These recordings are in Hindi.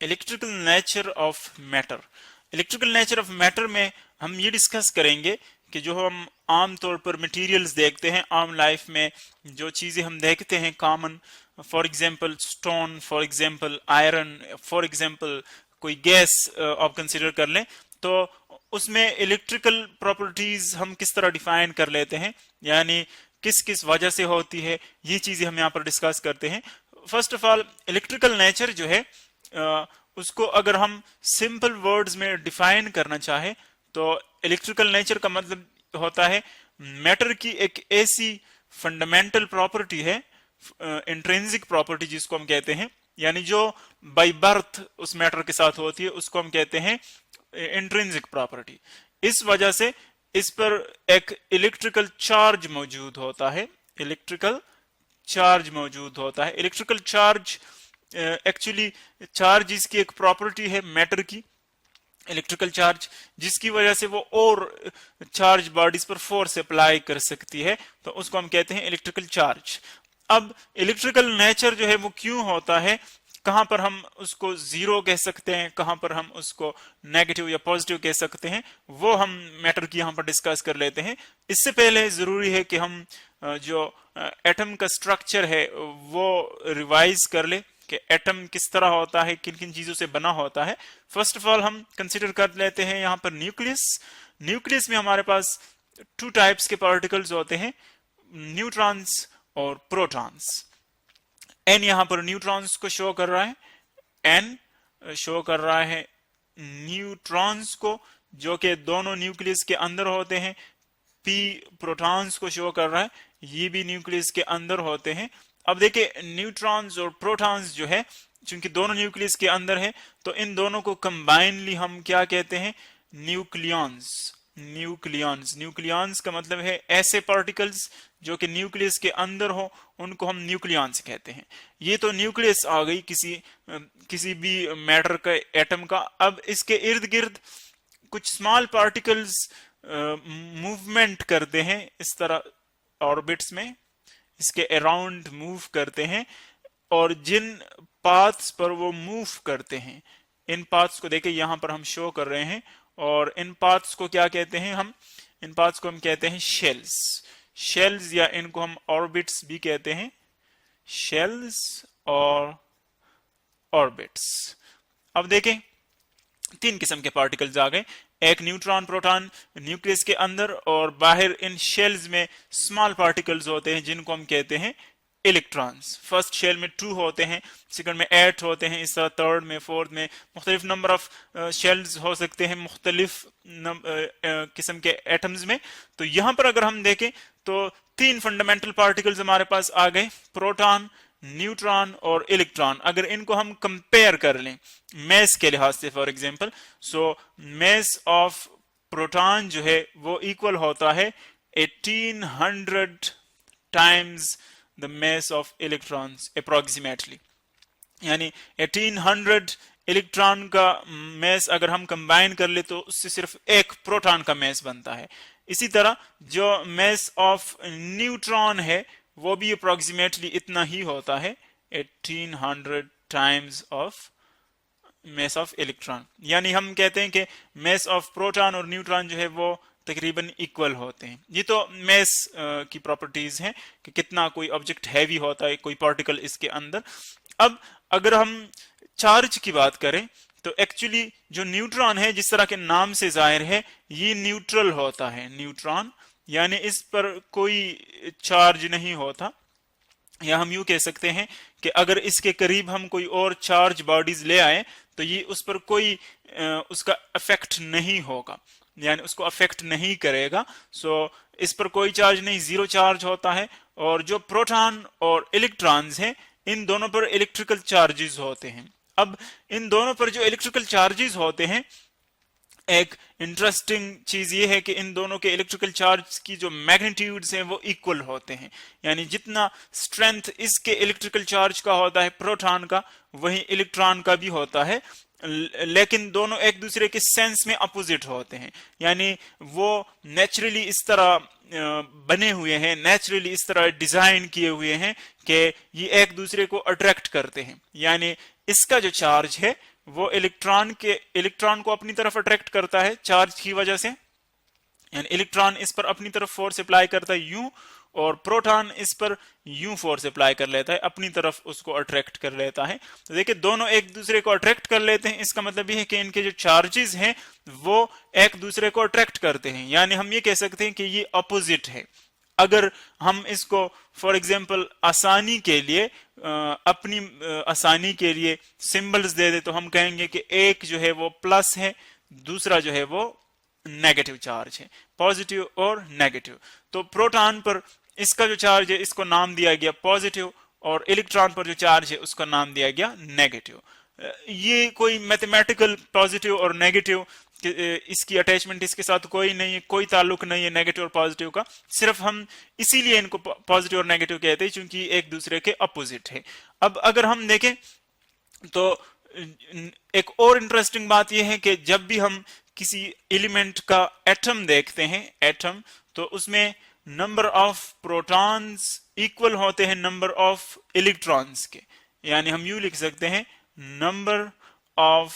Electrical nature of matter. Electrical nature of matter में हम ये डिस्कस करेंगे कि जो हम आम तौर पर मटेरियल्स देखते हैं आम लाइफ में, जो चीज़ें हम देखते हैं common, for example stone, for example iron, for example कोई गैस आप कंसिडर कर लें, तो उसमें इलेक्ट्रिकल प्रॉपर्टीज हम किस तरह डिफाइन कर लेते हैं, यानी किस किस वजह से होती है, ये चीज़ें हम यहाँ पर डिस्कस करते हैं। First of all electrical nature जो है उसको अगर हम सिंपल वर्ड्स में डिफाइन करना चाहे तो इलेक्ट्रिकल नेचर का मतलब होता है मैटर की एक ऐसी फंडामेंटल प्रॉपर्टी है, इंट्रिंसिक प्रॉपर्टी जिसको हम कहते हैं, यानी जो बाय बर्थ उस मैटर के साथ होती है उसको हम कहते हैं इंट्रिंसिक प्रॉपर्टी। इस वजह से इस पर एक इलेक्ट्रिकल चार्ज मौजूद होता है, इलेक्ट्रिकल चार्ज मौजूद होता है। इलेक्ट्रिकल चार्ज एक्चुअली चार्ज इसकी एक प्रॉपर्टी है मैटर की, इलेक्ट्रिकल चार्ज, जिसकी वजह से वो और चार्ज बॉडीज पर फोर्स अप्लाई कर सकती है, तो उसको हम कहते हैं इलेक्ट्रिकल चार्ज। अब इलेक्ट्रिकल नेचर जो है वो क्यों होता है, कहां पर हम उसको जीरो कह सकते हैं, कहां पर हम उसको नेगेटिव या पॉजिटिव कह सकते हैं, वो हम मैटर की यहां पर डिस्कस कर लेते हैं। इससे पहले जरूरी है कि हम जो एटम का स्ट्रक्चर है वो रिवाइज कर ले कि एटम किस तरह होता है, किन किन चीजों से बना होता है। फर्स्ट ऑफ ऑल हम कंसिडर कर लेते हैं यहां पर न्यूक्लियस। न्यूक्लियस में हमारे पास टू टाइप्स के पार्टिकल्स होते हैं, न्यूट्रॉन्स और प्रोटॉन्स। एन यहां पर न्यूट्रॉन्स को शो कर रहा है, एन शो कर रहा है न्यूट्रॉन्स को जो कि दोनों न्यूक्लियस के अंदर होते हैं, पी प्रोटॉन्स को शो कर रहा है, ये भी न्यूक्लियस के अंदर होते हैं। अब देखिए न्यूट्रॉन्स और प्रोटॉन्स जो है चूंकि दोनों न्यूक्लियस के अंदर है तो इन दोनों को कंबाइनली हम क्या कहते हैं, न्यूक्लियॉन्स। न्यूक्लियॉन्स, न्यूक्लियॉन्स का मतलब है ऐसे पार्टिकल्स जो कि न्यूक्लियस के अंदर हो, उनको हम न्यूक्लियॉन्स कहते हैं। ये तो न्यूक्लियस आ गई किसी भी मैटर का, एटम का। अब इसके इर्द गिर्द कुछ स्मॉल पार्टिकल्स मूवमेंट करते हैं इस तरह ऑर्बिट्स में, इसके अराउंड मूव करते हैं, और जिन पाथ्स पर वो मूव करते हैं, इन पाथ्स को देखिए यहां पर हम शो कर रहे हैं, और इन पाथ्स को क्या कहते हैं हम, इन पाथ्स को हम कहते हैं शेल्स। शेल्स या इनको हम ऑर्बिट्स भी कहते हैं, शेल्स और ऑर्बिट्स। अब देखें तीन किस्म के पार्टिकल्स आ गए, एक न्यूट्रॉन प्रोटॉन न्यूक्लियस के अंदर, और बाहर इन शेल्स में स्मॉल पार्टिकल्स होते हैं जिनको हम कहते हैं इलेक्ट्रॉन्स। फर्स्ट शेल में 2 होते हैं, सेकंड में 8 होते हैं, इस तरह थर्ड में, फोर्थ में मुख्तलिफ नंबर ऑफ शेल्स हो सकते हैं मुख्तलिफ किस्म के एटम्स में। तो यहां पर अगर हम देखें तो 3 फंडामेंटल पार्टिकल्स हमारे पास आ गए, प्रोटॉन, न्यूट्रॉन और इलेक्ट्रॉन। अगर इनको हम कंपेयर कर लें मैस के लिहाज से, for example, so mass of proton जो है वो इक्वल होता है 1800 times the mass of electrons approximately, यानी 1800 इलेक्ट्रॉन का मैस अगर हम कंबाइन कर ले तो उससे सिर्फ एक प्रोटॉन का मैस बनता है। इसी तरह जो मैस ऑफ न्यूट्रॉन है वो भी अप्रोक्सीमेटली इतना ही होता है, 1800 times of mass of electron. यानी हम कहते हैं कि मैस ऑफ प्रोटॉन और न्यूट्रॉन जो है वो तकरीबन इक्वल होते हैं। ये तो मैस की प्रॉपर्टीज हैं कि कितना कोई ऑब्जेक्ट हैवी होता है, कोई पार्टिकल इसके अंदर। अब अगर हम चार्ज की बात करें तो एक्चुअली जो न्यूट्रॉन है, जिस तरह के नाम से जाहिर है, ये न्यूट्रल होता है, न्यूट्रॉन, यानी इस पर कोई चार्ज नहीं होता। या हम यूं कह सकते हैं कि अगर इसके करीब हम कोई और चार्ज बॉडीज ले आए तो ये उस पर कोई उसका इफेक्ट नहीं होगा, यानी उसको अफेक्ट नहीं करेगा। सो इस पर कोई चार्ज नहीं, जीरो चार्ज होता है। और जो प्रोटॉन और इलेक्ट्रॉन्स हैं इन दोनों पर इलेक्ट्रिकल चार्जेस होते हैं। अब इन दोनों पर जो इलेक्ट्रिकल चार्जेस होते हैं, एक इंटरेस्टिंग चीज ये है कि इन दोनों के इलेक्ट्रिकल चार्ज की जो मैग्नीट्यूड्स हैं वो इक्वल होते हैं, यानी जितना स्ट्रेंथ इसके इलेक्ट्रिकल चार्ज का होता है प्रोटॉन का, वही इलेक्ट्रॉन का भी होता है, लेकिन दोनों एक दूसरे के सेंस में अपोजिट होते हैं। यानी वो नेचुरली इस तरह बने हुए हैं, नेचुरली इस तरह डिजाइन किए हुए हैं कि ये एक दूसरे को अट्रैक्ट करते हैं। यानी इसका जो चार्ज है वो इलेक्ट्रॉन को अपनी तरफ अट्रैक्ट करता है चार्ज की वजह से, यानी इलेक्ट्रॉन इस पर अपनी तरफ फोर्स अप्लाई करता है यूं, और प्रोटॉन इस पर यूं फोर्स अप्लाई कर लेता है, अपनी तरफ उसको अट्रैक्ट कर लेता है। तो देखिए दोनों एक दूसरे को अट्रैक्ट कर लेते हैं, इसका मतलब ये है कि इनके जो चार्जेस हैं वो एक दूसरे को अट्रैक्ट करते हैं, यानी हम ये कह सकते हैं कि ये अपोजिट है। अगर हम इसको फॉर एग्जाम्पल आसानी के लिए अपनी आसानी के लिए सिंबल्स दे दे, तो हम कहेंगे कि एक जो है वो प्लस है, दूसरा जो है वो नेगेटिव चार्ज है, पॉजिटिव और नेगेटिव। तो प्रोटॉन पर इसका जो चार्ज है इसको नाम दिया गया पॉजिटिव, और इलेक्ट्रॉन पर जो चार्ज है उसका नाम दिया गया नेगेटिव। ये कोई मैथमेटिकल पॉजिटिव और नेगेटिव इसकी अटैचमेंट इसके साथ कोई नहीं है, कोई ताल्लुक नहीं है नेगेटिव और पॉजिटिव का, सिर्फ हम इसीलिए इनको पॉजिटिव और नेगेटिव कहते हैं क्योंकि एक दूसरे के अपोजिट है। अब अगर हम देखें तो एक और इंटरेस्टिंग बात यह है कि जब भी हम किसी एलिमेंट का एटम देखते हैं, एटम, तो उसमें नंबर ऑफ प्रोटॉन्स इक्वल होते हैं नंबर ऑफ इलेक्ट्रॉन्स के, यानी हम यूं लिख सकते हैं number of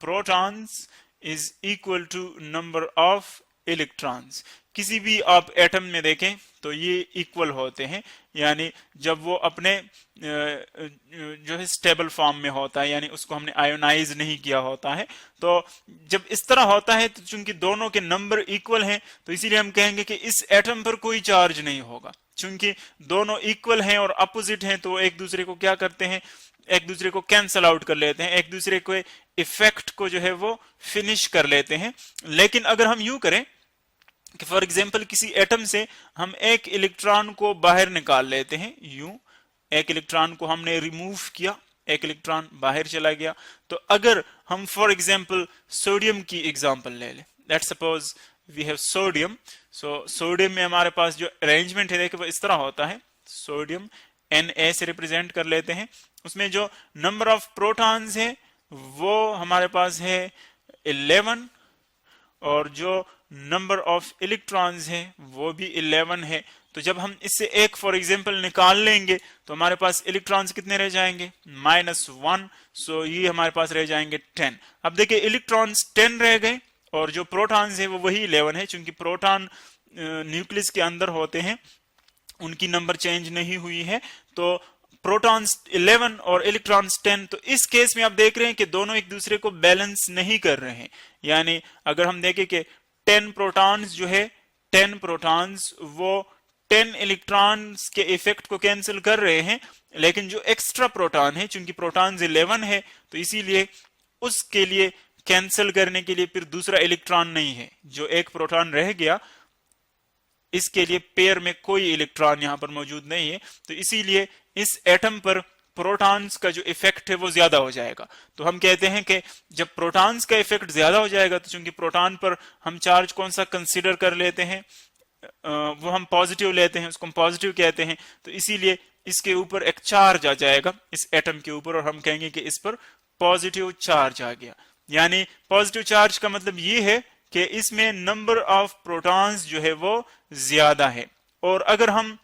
protons is equal to number of electrons. किसी भी आप एटम में देखें तो ये इक्वल होते हैं, यानी जब वो अपने जो है स्टेबल फॉर्म में होता है, यानी उसको हमने आयोनाइज नहीं किया होता है। तो जब इस तरह होता है तो चूंकि दोनों के नंबर इक्वल हैं तो इसीलिए हम कहेंगे कि इस एटम पर कोई चार्ज नहीं होगा। चूंकि दोनों इक्वल हैं और अपोजिट हैं तो एक दूसरे को क्या करते हैं, एक दूसरे को कैंसल आउट कर लेते हैं, एक दूसरे को इफेक्ट को जो है वो फिनिश कर लेते हैं। लेकिन अगर हम यूं करें कि फॉर एग्जाम्पल किसी एटम से हम एक इलेक्ट्रॉन को बाहर निकाल लेते हैं, यूं एक इलेक्ट्रॉन को हमने रिमूव किया, एक इलेक्ट्रॉन बाहर चला गया। तो अगर हम फॉर एग्जाम्पल सोडियम की एग्जाम्पल ले लें, let's suppose we have sodium. So sodium में हमारे पास जो अरेंजमेंट है देखिए वो इस तरह होता है, सोडियम Na से रिप्रेजेंट कर लेते हैं, उसमें जो नंबर ऑफ प्रोटॉन्स है वो हमारे पास है 11, और जो नंबर ऑफ इलेक्ट्रॉन्स है वो भी 11 है। तो जब हम इससे एक फॉर एग्जांपल निकाल लेंगे तो हमारे पास इलेक्ट्रॉन्स कितने रह जाएंगे, -1। सो ये हमारे पास रह जाएंगे 10। अब देखिए इलेक्ट्रॉन्स 10 रह गए और जो प्रोटॉन्स है वो वही 11 है, क्योंकि प्रोटॉन न्यूक्लियस के अंदर होते हैं, उनकी नंबर चेंज नहीं हुई है। तो प्रोटॉन्स 11 और इलेक्ट्रॉन्स 10। तो इस केस में आप देख रहे हैं कि दोनों एक दूसरे को बैलेंस नहीं कर रहे हैं, यानी अगर हम देखें कि 10 प्रोटॉन्स जो है, 10 प्रोटॉन्स वो 10 इलेक्ट्रॉन्स के इफेक्ट को कैंसिल कर रहे हैं, लेकिन जो एक्स्ट्रा प्रोटॉन है, चूंकि प्रोटॉन्स 11 है तो इसीलिए उसके लिए कैंसिल करने के लिए फिर दूसरा इलेक्ट्रॉन नहीं है, जो एक प्रोटॉन रह गया इसके लिए पेयर में कोई इलेक्ट्रॉन यहां पर मौजूद नहीं है। तो इसीलिए इस एटम पर प्रोटॉन्स का जो इफेक्ट है वो ज्यादा हो जाएगा। तो हम कहते हैं कि जब प्रोटॉन्स का इफेक्ट ज्यादा हो जाएगा तो चूंकि प्रोटॉन पर हम चार्ज कौन सा कंसीडर कर लेते हैं, वो हम पॉजिटिव लेते हैं, उसको हम पॉजिटिव कहते हैं। तो इसीलिए इसके ऊपर एक चार्ज आ जाएगा इस एटम के ऊपर, और हम कहेंगे कि इस पर पॉजिटिव चार्ज आ गया। यानी पॉजिटिव चार्ज का मतलब ये है कि इसमें नंबर ऑफ प्रोटॉन्स जो है वो ज्यादा है। और अगर हम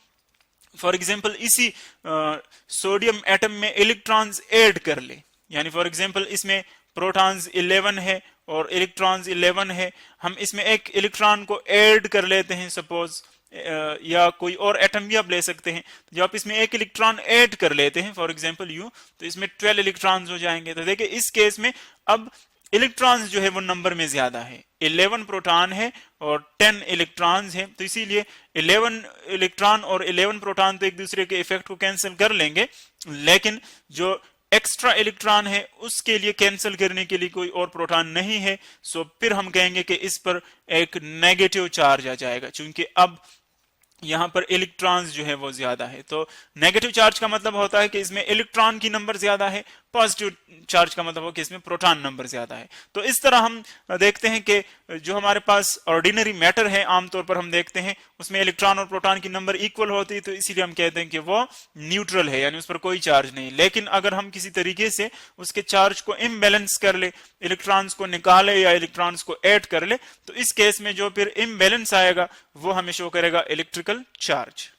फॉर एग्जांपल इसी सोडियम एटम में इलेक्ट्रॉन्स ऐड कर ले, यानी फॉर एग्जांपल इसमें प्रोटॉन्स 11 है और इलेक्ट्रॉन्स 11 है, हम इसमें एक इलेक्ट्रॉन को ऐड कर लेते हैं सपोज, या कोई और एटम भी आप ले सकते हैं। तो जब आप इसमें एक इलेक्ट्रॉन ऐड कर लेते हैं फॉर एग्जांपल यू, तो इसमें 12 इलेक्ट्रॉन्स हो जाएंगे। तो देखिए इस केस में अब इलेक्ट्रॉन्स जो है वो नंबर में ज्यादा है, 11 प्रोटॉन है और 10 इलेक्ट्रॉन्स है। तो इसीलिए 11 इलेक्ट्रॉन और 11 प्रोटॉन तो एक दूसरे के इफेक्ट को कैंसिल कर लेंगे, लेकिन जो एक्स्ट्रा इलेक्ट्रॉन है उसके लिए कैंसिल करने के लिए कोई और प्रोटॉन नहीं है। सो फिर हम कहेंगे कि इस पर एक नेगेटिव चार्ज आ जाएगा, क्योंकि अब यहां पर इलेक्ट्रॉन्स जो है वो ज्यादा है। तो नेगेटिव चार्ज का मतलब होता है कि इसमें इलेक्ट्रॉन की नंबर ज्यादा है, पॉजिटिव चार्ज का मतलब हो कि इसमें प्रोटॉन नंबर ज्यादा है। तो इस तरह हम देखते हैं कि जो हमारे पास ऑर्डिनरी मैटर है आमतौर पर हम देखते हैं उसमें इलेक्ट्रॉन और प्रोटॉन की नंबर इक्वल होती है, तो इसीलिए हम कहते हैं कि वो न्यूट्रल है, यानी उस पर कोई चार्ज नहीं। लेकिन अगर हम किसी तरीके से उसके चार्ज को इम्बैलेंस कर ले, इलेक्ट्रॉन्स को निकाले या इलेक्ट्रॉन्स को ऐड कर ले, तो इस केस में जो फिर इम्बैलेंस आएगा वो हमें शो करेगा इलेक्ट्रिकल चार्ज।